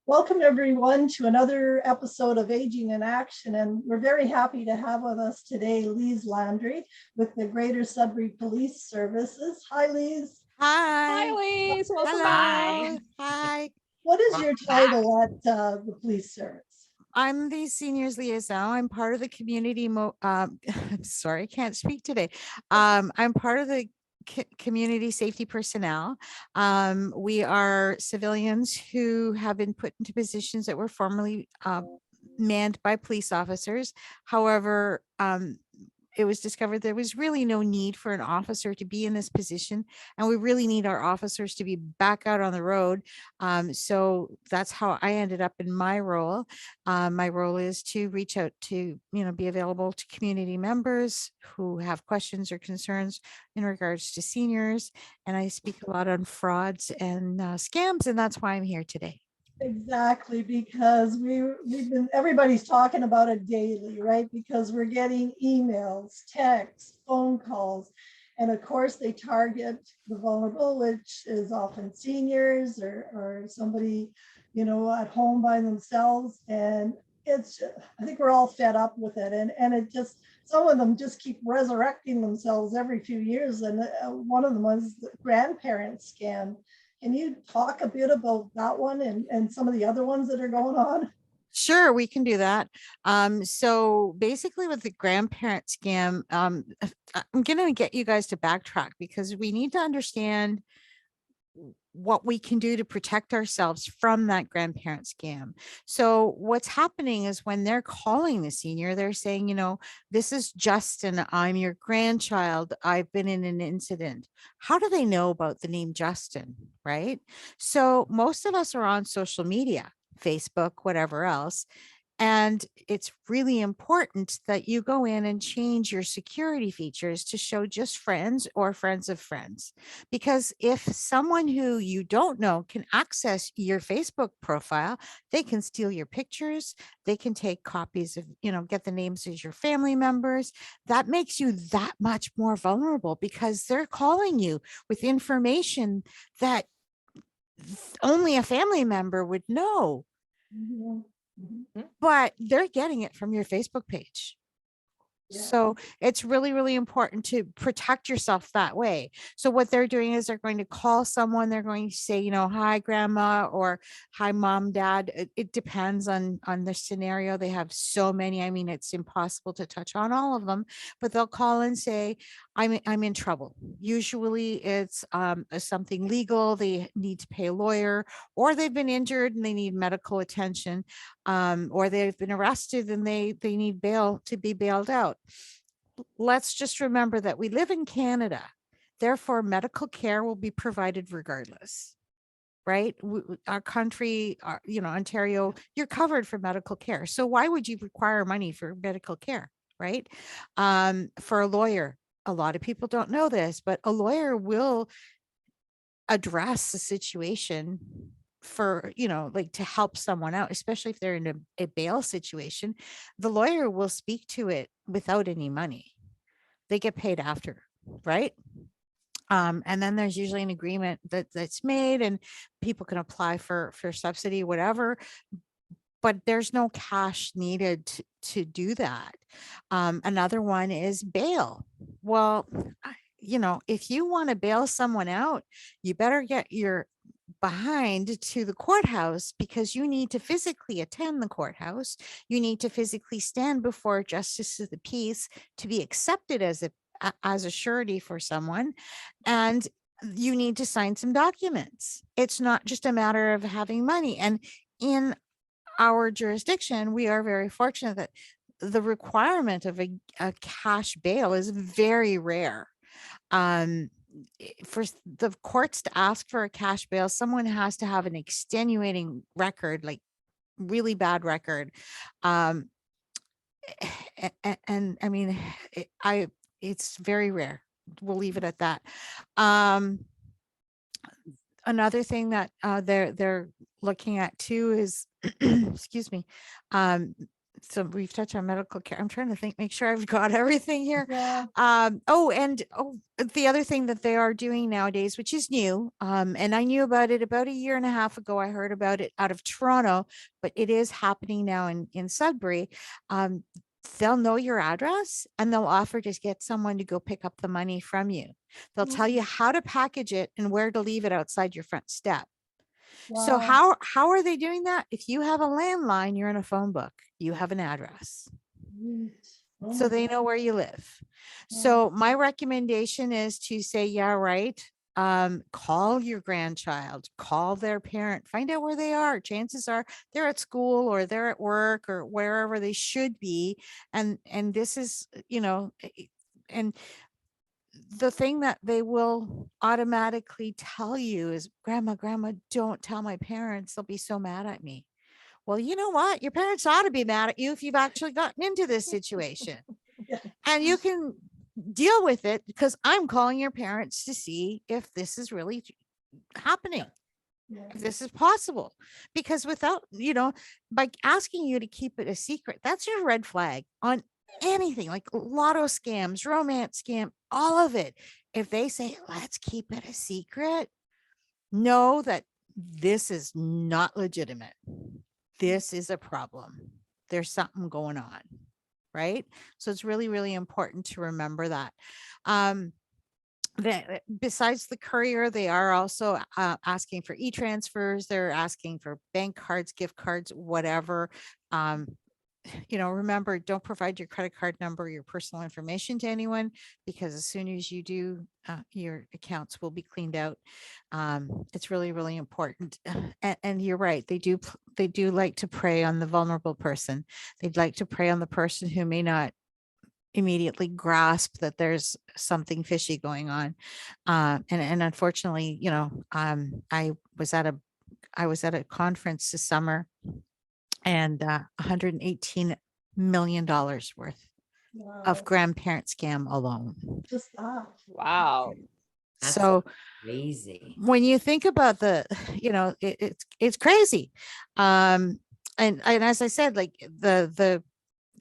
Welcome everyone to another episode of Aging in Action, and we're very happy to have with us today Lise Landry with the Greater Sudbury Police Services. Hi Lise. Hi. Hi, Lise. Welcome Hello. back. Hi. What is your Welcome back. title at the police service? I'm the seniors liaison. I'm part of the community. Sorry, I can't speak today. I'm part of the community safety personnel. We are civilians who have been put into positions that were formerly manned by police officers. However, it was discovered there was really no need for an officer to be in this position, and we really need our officers to be back out on the road. So that's how I ended up in my role. My role is to reach out to, be available to community members who have questions or concerns in regards to seniors. And I speak a lot on frauds and scams, and that's why I'm here today. Exactly, because everybody's talking about it daily, right? Because we're getting emails, texts, phone calls, and of course they target the vulnerable, which is often seniors or somebody, at home by themselves. And I think we're all fed up with it. And it just, some of them just keep resurrecting themselves every few years. And one of them was the grandparent scam. Can you talk a bit about that one and some of the other ones that are going on? Sure, we can do that. So basically with the grandparent scam, I'm going to get you guys to backtrack because we need to understand what we can do to protect ourselves from that grandparent scam. So what's happening is when they're calling the senior, they're saying, this is Justin, I'm your grandchild, I've been in an incident. How do they know about the name Justin, right? So most of us are on social media, Facebook, whatever else. And it's really important that you go in and change your security features to show just friends or friends of friends. Because if someone who you don't know can access your Facebook profile, they can steal your pictures. They can take copies of, get the names of your family members. That makes you that much more vulnerable because they're calling you with information that only a family member would know, Mhm. Mhm. but they're getting it from your Facebook page. Yeah. So it's really, really important to protect yourself that way. So what they're doing is they're going to call someone, they're going to say, hi, grandma, or hi, mom, dad. It depends on the scenario. They have so many. I mean, it's impossible to touch on all of them, but they'll call and say, I'm in trouble. Usually it's something legal. They need to pay a lawyer, or they've been injured and they need medical attention, or they've been arrested and they need bail to be bailed out. Let's just remember that we live in Canada. Therefore, medical care will be provided regardless, right? Our country, Ontario, you're covered for medical care. So why would you require money for medical care, right? For a lawyer, a lot of people don't know this, but a lawyer will address the situation for, like to help someone out, especially if they're in a bail situation. The lawyer will speak to it without any money. They get paid after, right? And then there's usually an agreement that's made and people can apply for subsidy, whatever, but there's no cash needed to do that. Another one is bail. Well, if you want to bail someone out, you better get your behind to the courthouse because you need to physically attend the courthouse. You need to physically stand before justice of the peace to be accepted as a surety for someone. And you need to sign some documents. It's not just a matter of having money. And in our jurisdiction, we are very fortunate that the requirement of a cash bail is very rare. Um, for the courts to ask for a cash bail, someone has to have an extenuating record, like really bad record. Um, and I mean, it's very rare. We'll leave it at that. Um, Another thing that they're looking at too is, excuse me, um, So we've touched on medical care. I'm trying to think, make sure I've got everything here. Yeah. The other thing that they are doing nowadays, which is new, and I knew about it about a year and a half ago. I heard about it out of Toronto, but it is happening now in Sudbury. They'll know your address and they'll offer to get someone to go pick up the money from you. They'll tell you how to package it and where to leave it outside your front step. So Wow. how are they doing that? If you have a landline, you're in a phone book, you have an address. Neat. Oh So my they God. know where you live. Wow. So my recommendation is to say, yeah, right. Call your grandchild, call their parent, find out where they are. Chances are they're at school or they're at work or wherever they should be. And this is, and the thing that they will automatically tell you is, grandma, don't tell my parents. They'll be so mad at me. Well, you know what? Your parents ought to be mad at you if you've actually gotten into this situation. Yeah. And you can deal with it because I'm calling your parents to see if this is really happening, Yeah. if this is possible. Because without, by asking you to keep it a secret, that's your red flag on anything like lotto scams, romance scam, all of it. If they say, let's keep it a secret, know that this is not legitimate. This is a problem. There's something going on, right? So it's really, really important to remember that. Besides the courier, they are also asking for e-transfers. They're asking for bank cards, gift cards, whatever. Remember, don't provide your credit card number, your personal information to anyone, because as soon as you do, your accounts will be cleaned out. It's really, really important. And you're right. They do like to prey on the vulnerable person. They'd like to prey on the person who may not immediately grasp that there's something fishy going on. And unfortunately, I was at a conference this summer, and $118 million worth of Wow. grandparent scam alone. Just that. Wow. That's So crazy. when you think about it's crazy. And as I said, like the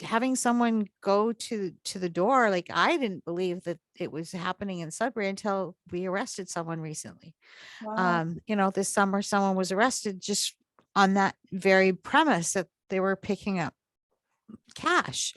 having someone go to the door, like I didn't believe that it was happening in Sudbury until we arrested someone recently. Wow. This summer someone was arrested just on that very premise that they were picking up cash.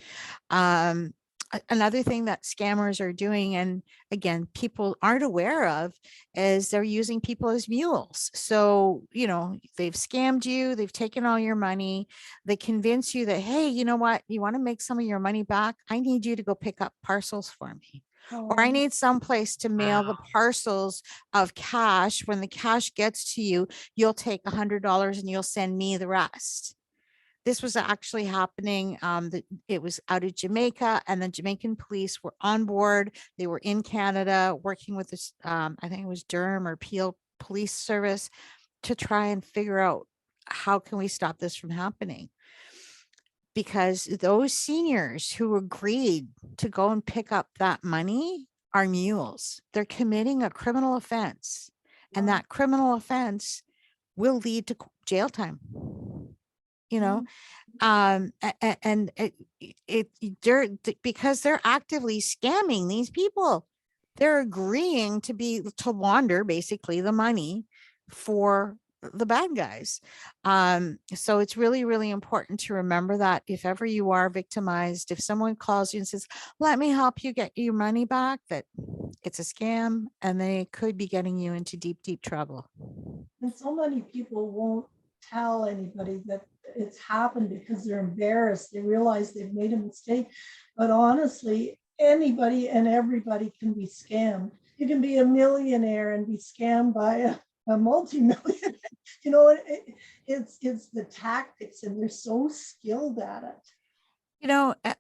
Another thing that scammers are doing, and again, people aren't aware of, is they're using people as mules. So, they've scammed you, they've taken all your money, they convince you that, hey, you know what, you want to make some of your money back? I need you to go pick up parcels for me. Or I need some place to mail the parcels of cash. When the cash gets to you, you'll take $100 and you'll send me the rest. This was actually happening. It was out of Jamaica, and the Jamaican police were on board. They were in Canada working with this, I think it was Durham or Peel Police Service, to try and figure out how can we stop this from happening. Because those seniors who agreed to go and pick up that money are mules. They're committing a criminal offense, and that criminal offense will lead to jail time. And because they're actively scamming these people, they're agreeing to launder basically the money for the bad guys. So it's really, really important to remember that if ever you are victimized, if someone calls you and says, let me help you get your money back, that it's a scam, and they could be getting you into deep, deep trouble. And so many people won't tell anybody that it's happened because they're embarrassed. They realize they've made a mistake. But honestly, anybody and everybody can be scammed. You can be a millionaire and be scammed by a multi-millionaire. It's the tactics, and they're so skilled at it.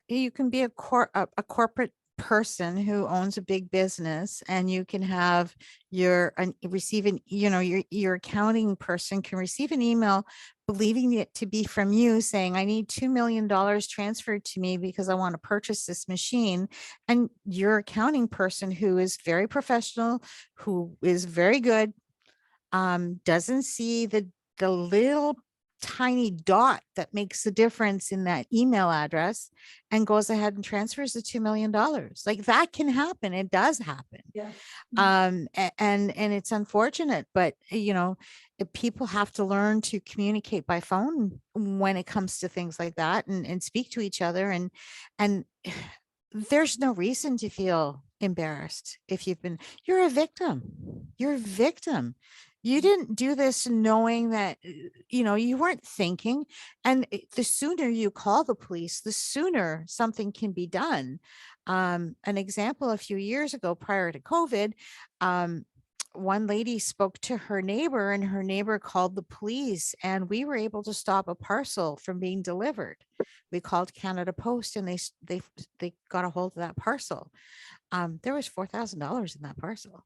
You can be a corporate person who owns a big business, and you can have your accounting person can receive an email believing it to be from you, saying, I need $2 million transferred to me because I want to purchase this machine. And your accounting person, who is very professional, who is very good, doesn't see the little tiny dot that makes the difference in that email address and goes ahead and transfers the $2 million. Like that can happen. It does happen. Yeah. And it's unfortunate, but people have to learn to communicate by phone when it comes to things like that, and speak to each other, and there's no reason to feel embarrassed if you're a victim. You're a victim. You didn't do this knowing that, you weren't thinking. And the sooner you call the police, the sooner something can be done. An example, a few years ago, prior to COVID, one lady spoke to her neighbor, and her neighbor called the police, and we were able to stop a parcel from being delivered. We called Canada Post, and they got a hold of that parcel. There was $4,000 in that parcel.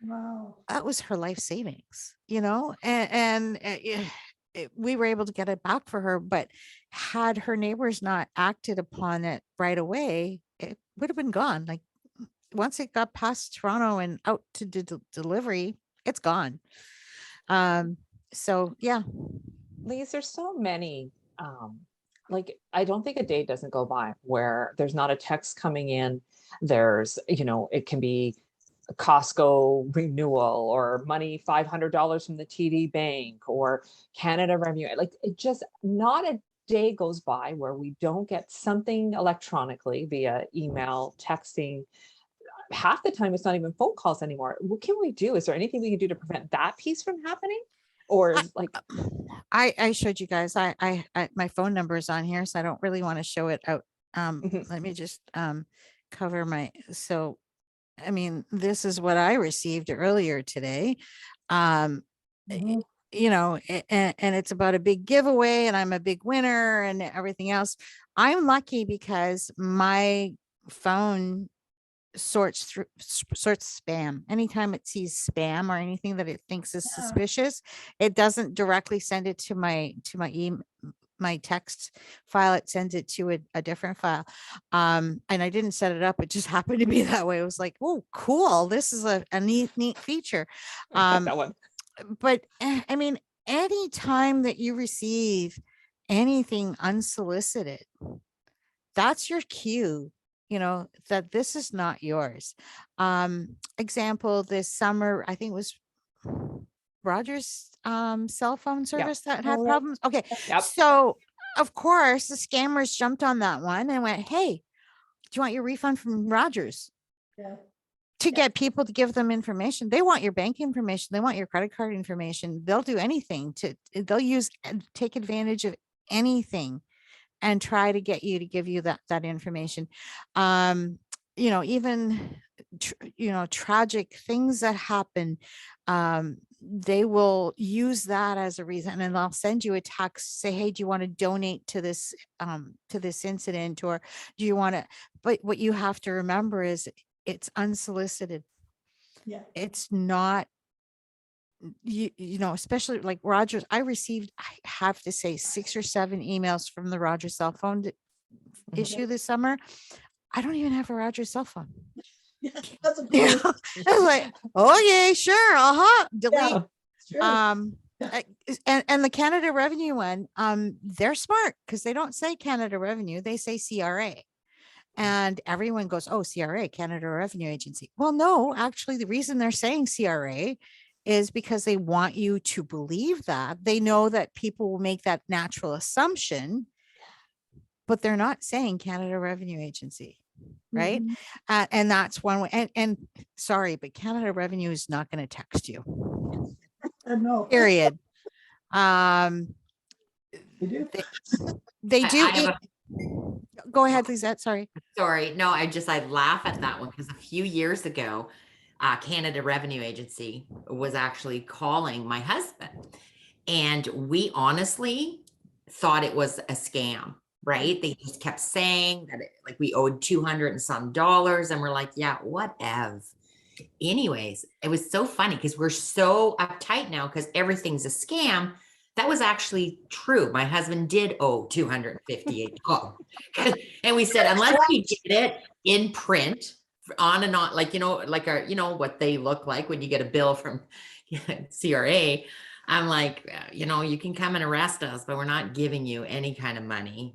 Wow. That was her life savings, and we were able to get it back for her. But had her neighbors not acted upon it right away, it would have been gone. Like once it got past Toronto and out to delivery, it's gone. So yeah. Lise, there's so many, like, I don't think a day doesn't go by where there's not a text coming in. There's, it can be a Costco renewal or money, $500 from the TD Bank or Canada Revenue. Like, it just, not a day goes by where we don't get something electronically via email, texting. Half the time it's not even phone calls anymore. What can we do? Is there anything we can do to prevent that piece from happening? Or like, I showed you guys, I my phone number is on here, so I don't really want to show it out. Let me just cover so I mean, this is what I received earlier today. And it's about a big giveaway, and I'm a big winner and everything else. I'm lucky because my phone sorts spam. Anytime it sees spam or anything that it thinks is suspicious, it doesn't directly send it to my my text file. It sends it to a different file. And I didn't set it up. It just happened to be that way. It was like, oh, cool. This is a neat feature. that one. But I mean, any time that you receive anything unsolicited, that's your cue, that this is not yours. Example, this summer, I think it was Roger's cell phone service that had problems. Okay. Yep. So of course the scammers jumped on that one and went, hey, do you want your refund from Rogers? Yeah. To get people to give them information. They want your bank information. They want your credit card information. They'll do anything they'll use and take advantage of anything and try to get you to give you that information. Even tragic things that happen, they will use that as a reason, and they'll send you a text, say, hey, do you want to donate to this incident, or do you want to, but what you have to remember is it's unsolicited. Yeah. It's not, especially like Rogers. I have to say 6 or 7 emails from the Rogers cell phone issue this summer. I don't even have a Rogers cell phone. Yeah, that's a I was like, okay, sure, delete. Yeah, And the Canada Revenue one, they're smart because they don't say Canada Revenue, they say CRA. And everyone goes, oh, CRA, Canada Revenue Agency. Well, no, actually, the reason they're saying CRA is because they want you to believe that. They know that people will make that natural assumption, but they're not saying Canada Revenue Agency, right? Mhm. And that's one way. And sorry, but Canada Revenue is not going to text you. No. Period. You do? They do. I have Go ahead, Lisette. Sorry. Sorry. No, I laugh at that one because a few years ago, Canada Revenue Agency was actually calling my husband, and we honestly thought it was a scam, right? They just kept saying that like we owed $200 and some, and we're like, yeah, whatever. Anyways, it was so funny because we're so uptight now because everything's a scam. That was actually true. My husband did owe $258. And we said, unless we did it in print on and on, like, like what they look like when you get a bill from CRA, I'm like, you know, you can come and arrest us, but we're not giving you any kind of money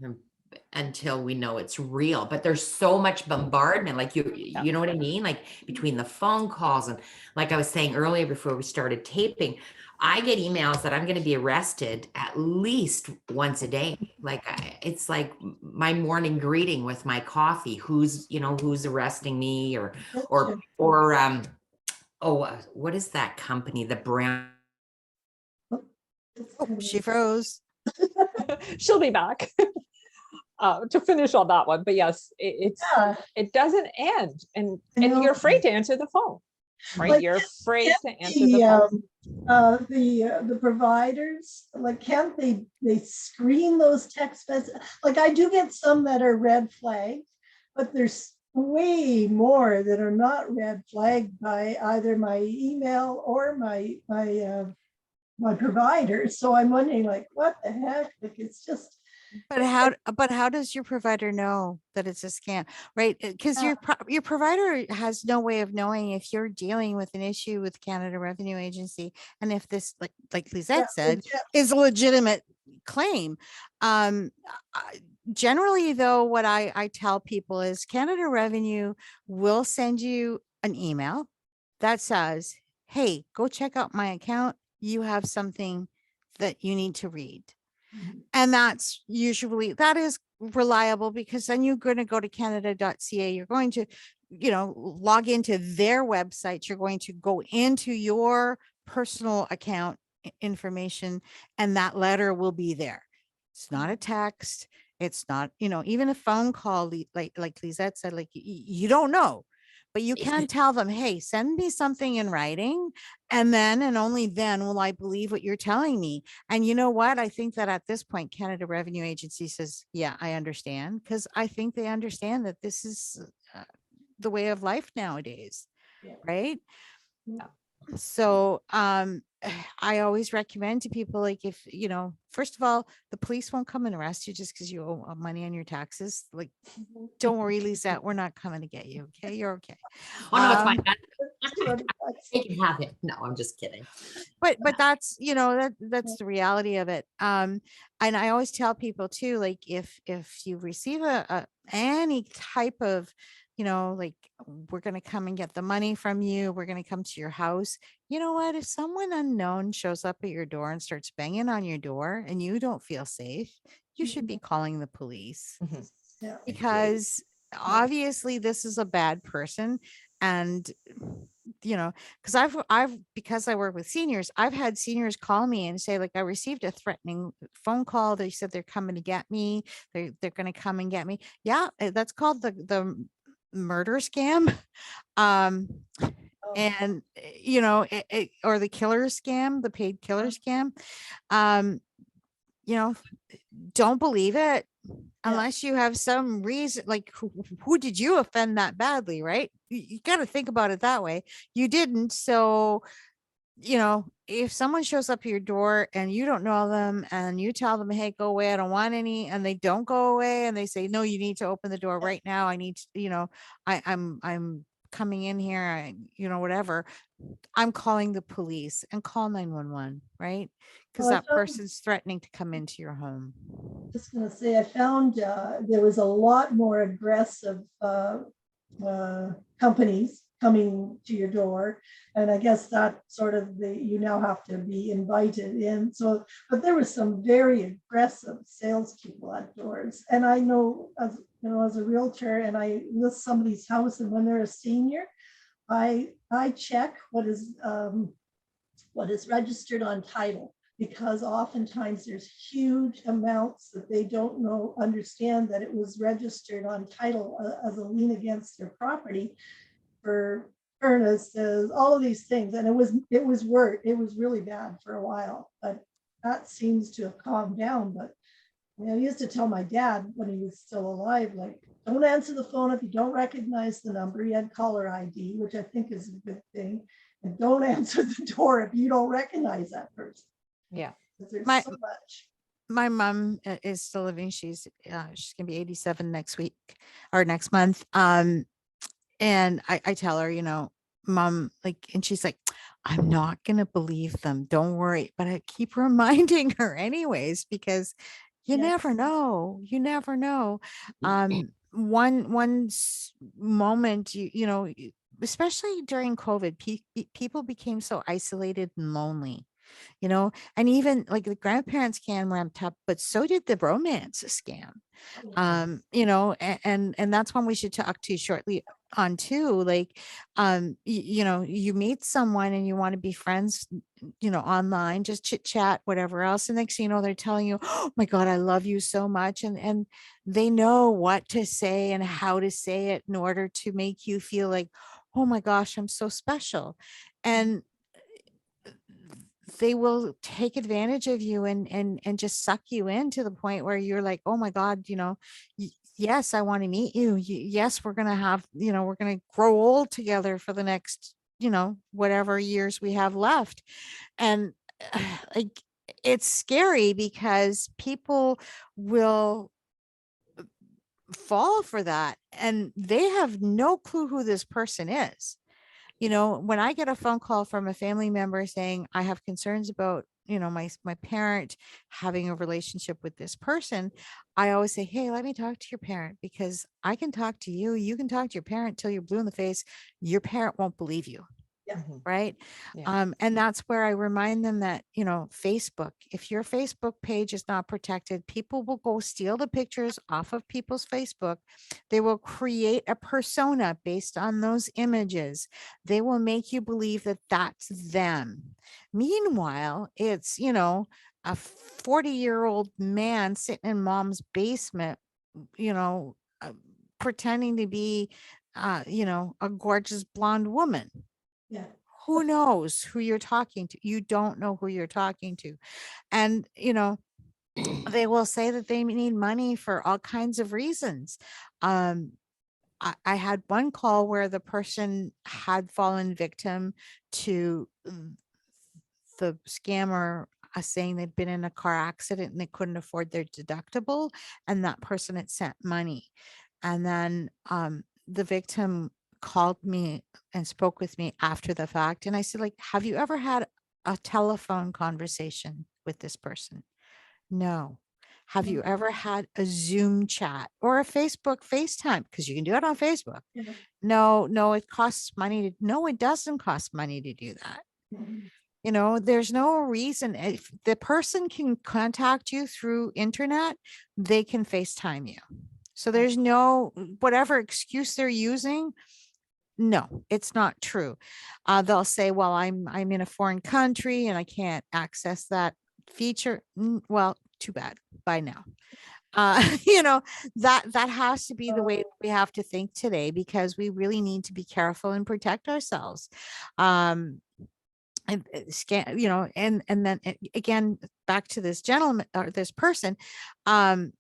until we know it's real. But there's so much bombardment, like you know what I mean? Like between the phone calls and like I was saying earlier before we started taping, I get emails that I'm going to be arrested at least once a day. Like it's like my morning greeting with my coffee. Who's arresting me what is that company? The Brown. Oh, she froze. She'll be back to finish on that one. But yes, it doesn't end, and you're afraid to answer the phone, right? Like, You're afraid to answer the phone. The providers, like, can't they screen those text messages? Like, I do get some that are red flagged, but there's way more that are not red flagged by either my email or my provider. So I'm wondering, like, what the heck? Like, it's just. But how does your provider know that it's a scam, right? Because your provider has no way of knowing if you're dealing with an issue with Canada Revenue Agency, and if this, like Lisette said, is a legitimate claim. Generally, though, what I tell people is Canada Revenue will send you an email that says, "Hey, go check out my account. You have something that you need to read." And that is reliable, because then you're going to go to canada.ca. You're going to, log into their website. You're going to go into your personal account information, and that letter will be there. It's not a text. It's not, even a phone call, like Lisette said, like you don't know. But you can tell them, hey, send me something in writing, and only then will I believe what you're telling me. And you know what? I think that at this point, Canada Revenue Agency says, yeah, I understand, because I think they understand that this is the way of life nowadays, right? Yeah. So I always recommend to people, like, if, first of all, the police won't come and arrest you just because you owe money on your taxes. Like, don't worry, Lisette, we're not coming to get you. Okay, you're okay. Oh no, it's fine. You can have it. No, I'm just kidding. But that's, that's the reality of it. And I always tell people too, like, if you receive any type of, like, we're going to come and get the money from you, we're going to come to your house. You know what? If someone unknown shows up at your door and starts banging on your door and you don't feel safe, you should be calling the police. Yeah. Because obviously this is a bad person. And because because I work with seniors, I've had seniors call me and say, like, I received a threatening phone call. They said they're coming to get me. They're going to come and get me. Yeah, that's called the murder scam. And or the killer scam, the paid killer scam. Don't believe it unless you have some reason, like, who did you offend that badly, right? You got to think about it that way. You didn't. So, if someone shows up at your door and you don't know them and you tell them, hey, go away, I don't want any, and they don't go away, and they say, no, you need to open the door right now. I need to, I'm coming in here, whatever. I'm calling the police, and call 911, right? Because that person's threatening to come into your home. Just going to say, I found there was a lot more aggressive companies coming to your door, and I guess that sort of you now have to be invited in. So, but there was some very aggressive salespeople at doors, and I know, as a realtor, and I list somebody's house, and when they're a senior, I check what is registered on title, because oftentimes there's huge amounts that they don't understand that it was registered on title as a lien against their property for furnaces, all of these things. And it was really bad for a while, but that seems to have calmed down. But I used to tell my dad when he was still alive, like, don't answer the phone if you don't recognize the number. He had caller ID, which I think is a good thing. And don't answer the door if you don't recognize that person. Yeah. There's so much. My mom is still living. She's gonna be 87 next week or next month. And I tell her, mom, like, and she's like, I'm not going to believe them. Don't worry. But I keep reminding her anyways, because you never Yes. know. You never know. One moment, especially during COVID, people became so isolated and lonely, and even like the grandparents scam ramped up, but so did the romance scam. And that's one we should talk to shortly on too. Like, you meet someone and you want to be friends, online, just chit chat, whatever else. And next thing you know, they're telling you, oh my God, I love you so much. And they know what to say and how to say it in order to make you feel like, oh my gosh, I'm so special. And they will take advantage of you and just suck you in to the point where you're like, oh my God, yes, I want to meet you. Yes, we're going to have, we're going to grow old together for the next, whatever years we have left. And like, it's scary because people will fall for that and they have no clue who this person is. When I get a phone call from a family member saying, I have concerns about, my parent having a relationship with this person, I always say, hey, let me talk to your parent, because I can talk to you. You can talk to your parent till you're blue in the face. Your parent won't believe you. Yeah. Right. Yeah. And that's where I remind them that, Facebook, if your Facebook page is not protected, people will go steal the pictures off of people's Facebook. They will create a persona based on those images. They will make you believe that that's them. Meanwhile, it's, a 40-year-old man sitting in mom's basement, pretending to be, a gorgeous blonde woman. Yeah. Who knows who you're talking to? You don't know who you're talking to. And, they will say that they need money for all kinds of reasons. I had one call where the person had fallen victim to the scammer, saying they'd been in a car accident and they couldn't afford their deductible. And that person had sent money. And then the victim called me and spoke with me after the fact. And I said, like, have you ever had a telephone conversation with this person? No. Have you ever had a Zoom chat or a Facebook FaceTime? Because you can do it on Facebook. Yeah. No, it costs money no, it doesn't cost money to do that. Mhm. There's no reason. If the person can contact you through internet, they can FaceTime you. So there's no, whatever excuse they're using, no, it's not true. They'll say, well, I'm in a foreign country and I can't access that feature. Well, too bad. Bye now. That has to be the way we have to think today, because we really need to be careful and protect ourselves. And scan, and then again, back to this gentleman or this person. The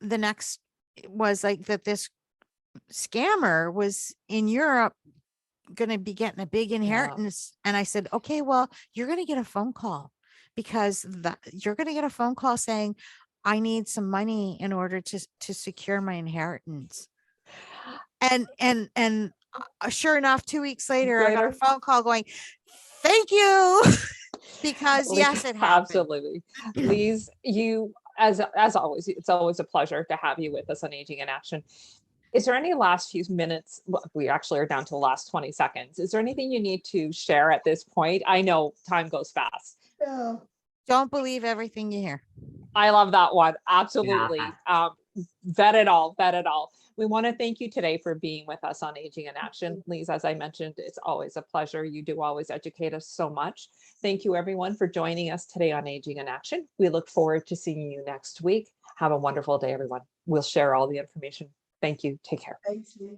next was like that this scammer was in Europe going to be getting a big inheritance. And I said, okay, well, you're going to get a phone call, because you're going to get a phone call saying, I need some money in order to secure my inheritance. And sure enough, 2 weeks later, I got a phone call going, thank you. Because yes, it happened. Absolutely. Lise, you, as always, it's always a pleasure to have you with us on Aging in Action. Is there any last few minutes? We actually are down to the last 20 seconds. Is there anything you need to share at this point? I know time goes fast. Yeah. Don't believe everything you hear. I love that one. Absolutely. Yeah. Vet it all. We want to thank you today for being with us on Aging in Action. Lise, as I mentioned, it's always a pleasure. You do always educate us so much. Thank you, everyone, for joining us today on Aging in Action. We look forward to seeing you next week. Have a wonderful day, everyone. We'll share all the information. Thank you. Take care. Thanks, Lee.